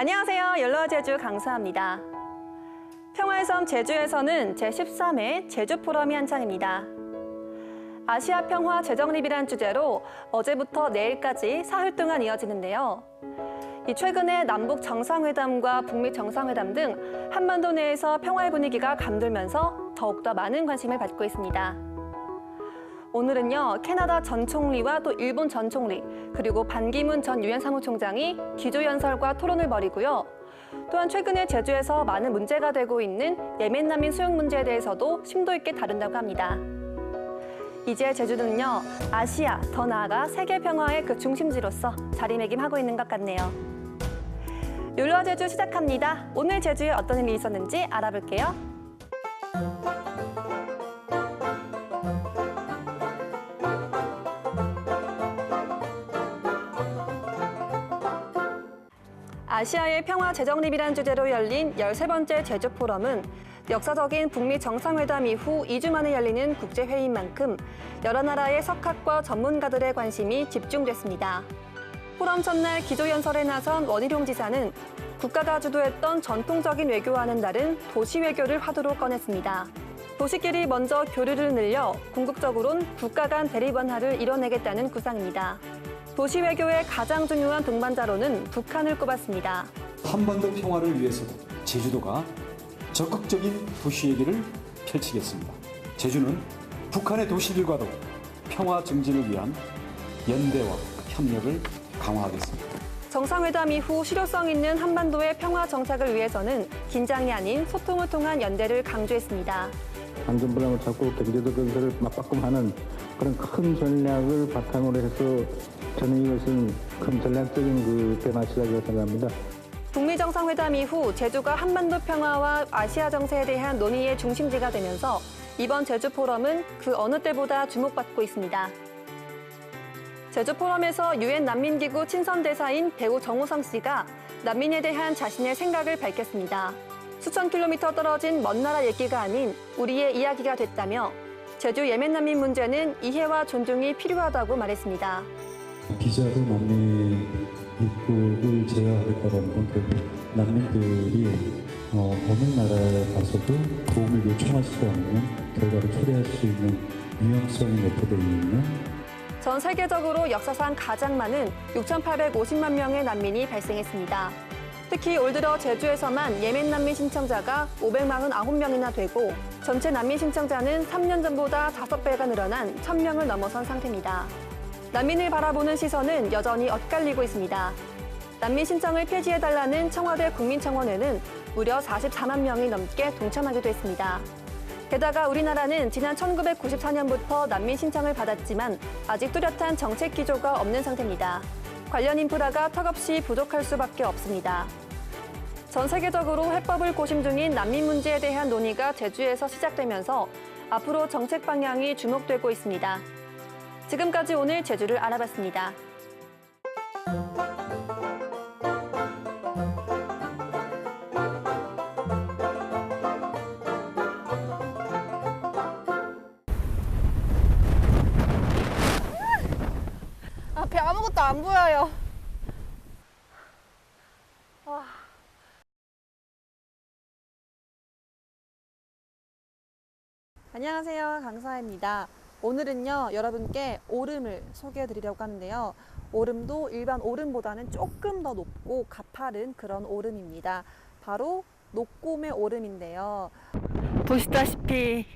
안녕하세요. 옐로우 제주 강수아입니다. 평화의 섬 제주에서는 제13회 제주포럼이 한창입니다. 아시아 평화 재정립이란 주제로 어제부터 내일까지 사흘 동안 이어지는데요. 최근에 남북 정상회담과 북미 정상회담 등 한반도 내에서 평화의 분위기가 감돌면서 더욱더 많은 관심을 받고 있습니다. 오늘은요, 캐나다 전 총리와 또 일본 전 총리, 그리고 반기문 전 유엔 사무총장이 기조연설과 토론을 벌이고요. 또한 최근에 제주에서 많은 문제가 되고 있는 예멘 난민 수용 문제에 대해서도 심도 있게 다룬다고 합니다. 이제 제주도는요, 아시아, 더 나아가 세계 평화의 그 중심지로서 자리매김하고 있는 것 같네요. 옐로우 제주 시작합니다. 오늘 제주에 어떤 일이 있었는지 알아볼게요. 아시아의 평화 재정립이란 주제로 열린 13번째 제주 포럼은 역사적인 북미 정상회담 이후 2주 만에 열리는 국제회의인 만큼 여러 나라의 석학과 전문가들의 관심이 집중됐습니다. 포럼 첫날 기조연설에 나선 원희룡 지사는 국가가 주도했던 전통적인 외교와는 다른 도시 외교를 화두로 꺼냈습니다. 도시끼리 먼저 교류를 늘려 궁극적으로는 국가 간 대립 완화를 이뤄내겠다는 구상입니다. 도시 외교의 가장 중요한 동반자로는 북한을 꼽았습니다. 한반도 평화를 위해서도 제주도가 적극적인 도시 얘기를 펼치겠습니다. 제주는 북한의 도시들과도 평화 증진을 위한 연대와 협력을 강화하겠습니다. 정상회담 이후 실효성 있는 한반도의 평화 정착을 위해서는 긴장이 아닌 소통을 통한 연대를 강조했습니다. 안전불안을 잡고 경제적 건설을 맞바꿈하는 그런 큰 전략을 바탕으로 해서 저는 이것은 큰 전략적인 대마시라고 생각합니다. 북미 정상회담 이후 제주가 한반도 평화와 아시아 정세에 대한 논의의 중심지가 되면서 이번 제주 포럼은 그 어느 때보다 주목받고 있습니다. 제주 포럼에서 유엔 난민기구 친선대사인 배우 정우성 씨가 난민에 대한 자신의 생각을 밝혔습니다. 수천 킬로미터 떨어진 먼 나라 얘기가 아닌 우리의 이야기가 됐다며 제주 예멘 난민 문제는 이해와 존중이 필요하다고 말했습니다. 비자로 난민 입국을 제어하겠다는 건 결국 난민들이 어느 나라에 가서도 도움을 요청할 수 없는 결과를 초래할 수 있는 위험성이 내포되어 있는 전 세계적으로 역사상 가장 많은 6,850만 명의 난민이 발생했습니다. 특히 올 들어 제주에서만 예멘 난민 신청자가 549명이나 되고 전체 난민 신청자는 3년 전보다 5배가 늘어난 1,000명을 넘어선 상태입니다. 난민을 바라보는 시선은 여전히 엇갈리고 있습니다. 난민 신청을 폐지해달라는 청와대 국민청원에는 무려 44만 명이 넘게 동참하기도 했습니다. 게다가 우리나라는 지난 1994년부터 난민 신청을 받았지만 아직 뚜렷한 정책 기조가 없는 상태입니다. 관련 인프라가 턱없이 부족할 수밖에 없습니다. 전 세계적으로 해법을 고심 중인 난민 문제에 대한 논의가 제주에서 시작되면서 앞으로 정책 방향이 주목되고 있습니다. 지금까지 오늘 제주를 알아봤습니다. 앞에 아무것도 안 보여요. 안녕하세요. 강사입니다. 오늘은요, 여러분께 오름을 소개해 드리려고 하는데요. 오름도 일반 오름보다는 조금 더 높고 가파른 그런 오름입니다. 바로 녹곰의 오름인데요. 보시다시피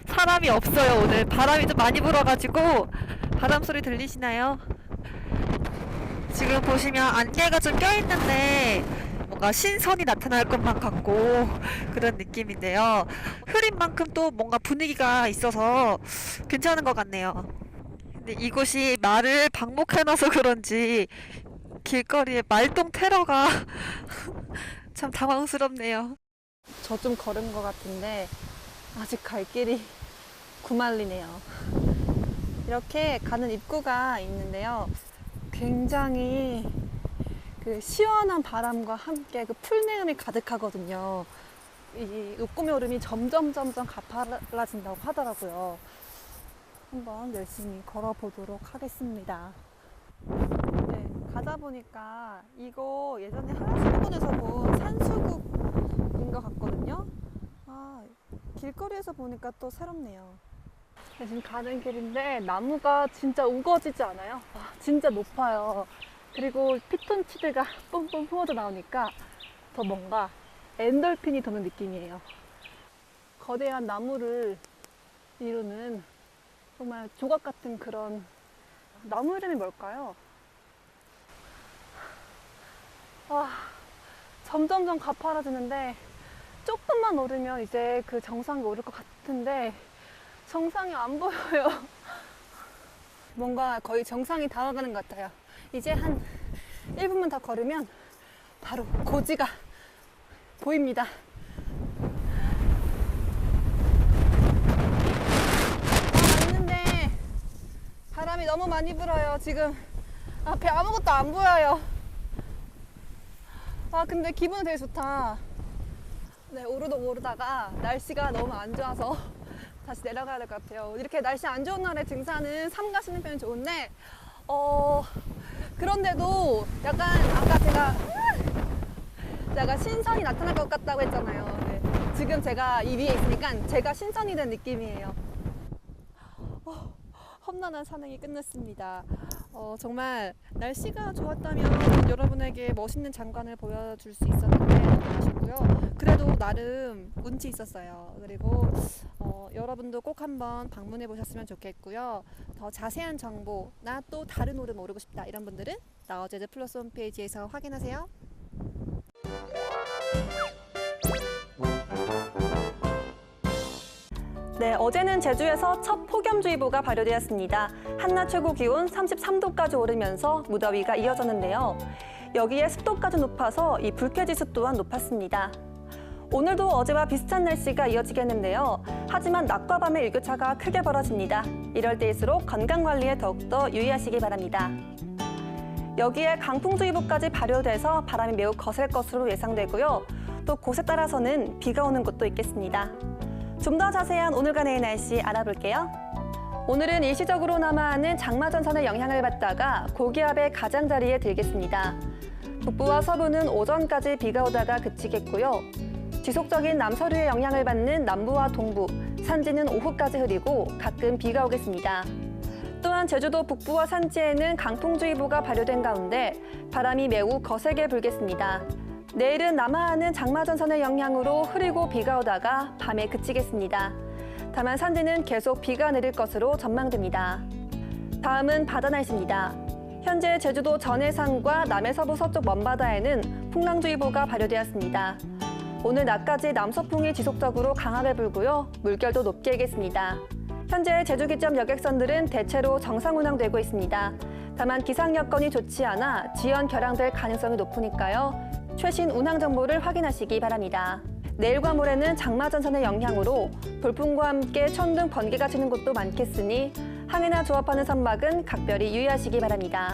사람이 없어요. 오늘 바람이 좀 많이 불어가지고 바람 소리 들리시나요? 지금 보시면 안개가 좀 껴있는데 뭔가 신선이 나타날 것만 같고 그런 느낌인데요. 흐린 만큼 또 뭔가 분위기가 있어서 괜찮은 것 같네요. 근데 이곳이 말을 방목해놔서 그런지 길거리에 말똥 테러가 참 당황스럽네요. 저 좀 걸은 것 같은데 아직 갈 길이 구말리네요. 이렇게 가는 입구가 있는데요. 굉장히 시원한 바람과 함께 풀내음이 가득하거든요. 이 녹곰의 오름이 점점 가팔라진다고 하더라고요. 한번 열심히 걸어보도록 하겠습니다. 네, 가다 보니까 이거 예전에 하수구에서 본 산수국인 것 같거든요. 아, 길거리에서 보니까 또 새롭네요. 지금 가는 길인데 나무가 진짜 우거지지 않아요? 진짜 높아요. 그리고 피톤치드가 뿜뿜 뿜어져 나오니까 더 뭔가 엔돌핀이 도는 느낌이에요. 거대한 나무를 이루는 정말 조각 같은 그런 나무 이름이 뭘까요? 와, 점점점 가파라지는데 조금만 오르면 이제 그 정상에 오를 것 같은데 정상이 안 보여요. 뭔가 거의 정상이 다가가는 것 같아요. 이제 한 1분만 더 걸으면 바로 고지가 보입니다. 왔는데 바람이 너무 많이 불어요. 지금 앞에 아무것도 안 보여요. 아, 근데 기분은 되게 좋다. 네, 오르다가 날씨가 너무 안 좋아서 다시 내려가야 될 것 같아요. 이렇게 날씨 안 좋은 날에 등산은 삼 가시는 편이 좋은데 그런데도 약간 아까 제가 신선이 나타날 것 같다고 했잖아요. 네, 지금 제가 이 위에 있으니까 제가 신선이 된 느낌이에요. 험난한 산행이 끝났습니다. 정말 날씨가 좋았다면 여러분에게 멋있는 장관을 보여줄 수 있었는데 너무 아쉽고요. 그래도 나름 운치 있었어요. 그리고 여러분도 꼭 한번 방문해 보셨으면 좋겠고요. 더 자세한 정보나 또 다른 오름 오르고 싶다 이런 분들은 나우제주 플러스 홈페이지에서 확인하세요. 네, 어제는 제주에서 첫 폭염주의보가 발효되었습니다. 한낮 최고 기온 33도까지 오르면서 무더위가 이어졌는데요. 여기에 습도까지 높아서 이 불쾌지수 또한 높았습니다. 오늘도 어제와 비슷한 날씨가 이어지겠는데요. 하지만 낮과 밤의 일교차가 크게 벌어집니다. 이럴 때일수록 건강관리에 더욱더 유의하시기 바랍니다. 여기에 강풍주의보까지 발효돼서 바람이 매우 거셀 것으로 예상되고요. 또 곳에 따라서는 비가 오는 곳도 있겠습니다. 좀 더 자세한 오늘간의 날씨 알아볼게요. 오늘은 일시적으로 남아하는 장마전선의 영향을 받다가 고기압의 가장자리에 들겠습니다. 북부와 서부는 오전까지 비가 오다가 그치겠고요. 지속적인 남서류의 영향을 받는 남부와 동부, 산지는 오후까지 흐리고 가끔 비가 오겠습니다. 또한 제주도 북부와 산지에는 강풍주의보가 발효된 가운데 바람이 매우 거세게 불겠습니다. 내일은 남하하는 장마전선의 영향으로 흐리고 비가 오다가 밤에 그치겠습니다. 다만 산지는 계속 비가 내릴 것으로 전망됩니다. 다음은 바다 날씨입니다. 현재 제주도 전해상과 남해서부 서쪽 먼바다에는 풍랑주의보가 발효되었습니다. 오늘 낮까지 남서풍이 지속적으로 강하게 불고요. 물결도 높게 일겠습니다. 현재 제주 기점 여객선들은 대체로 정상 운항되고 있습니다. 다만 기상 여건이 좋지 않아 지연 결항될 가능성이 높으니까요. 최신 운항 정보를 확인하시기 바랍니다. 내일과 모레는 장마전선의 영향으로 돌풍과 함께 천둥, 번개가 치는 곳도 많겠으니 항해나 조업하는 선박은 각별히 유의하시기 바랍니다.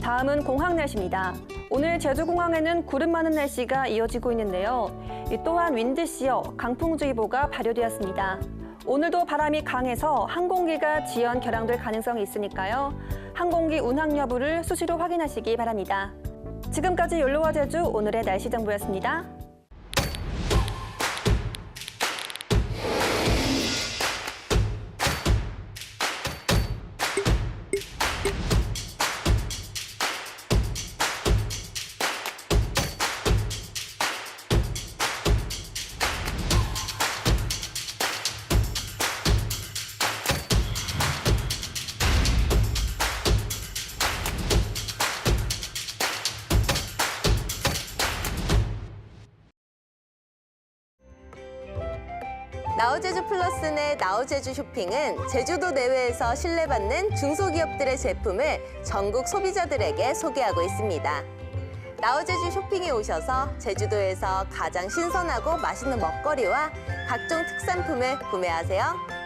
다음은 공항 날씨입니다. 오늘 제주공항에는 구름 많은 날씨가 이어지고 있는데요. 또한 윈드시어, 강풍주의보가 발효되었습니다. 오늘도 바람이 강해서 항공기가 지연, 결항될 가능성이 있으니까요. 항공기 운항 여부를 수시로 확인하시기 바랍니다. 지금까지 욜로와 제주 오늘의 날씨 정보였습니다. 나우제주 플러스 내 나우제주 쇼핑은 제주도 내외에서 신뢰받는 중소기업들의 제품을 전국 소비자들에게 소개하고 있습니다. 나우제주 쇼핑에 오셔서 제주도에서 가장 신선하고 맛있는 먹거리와 각종 특산품을 구매하세요.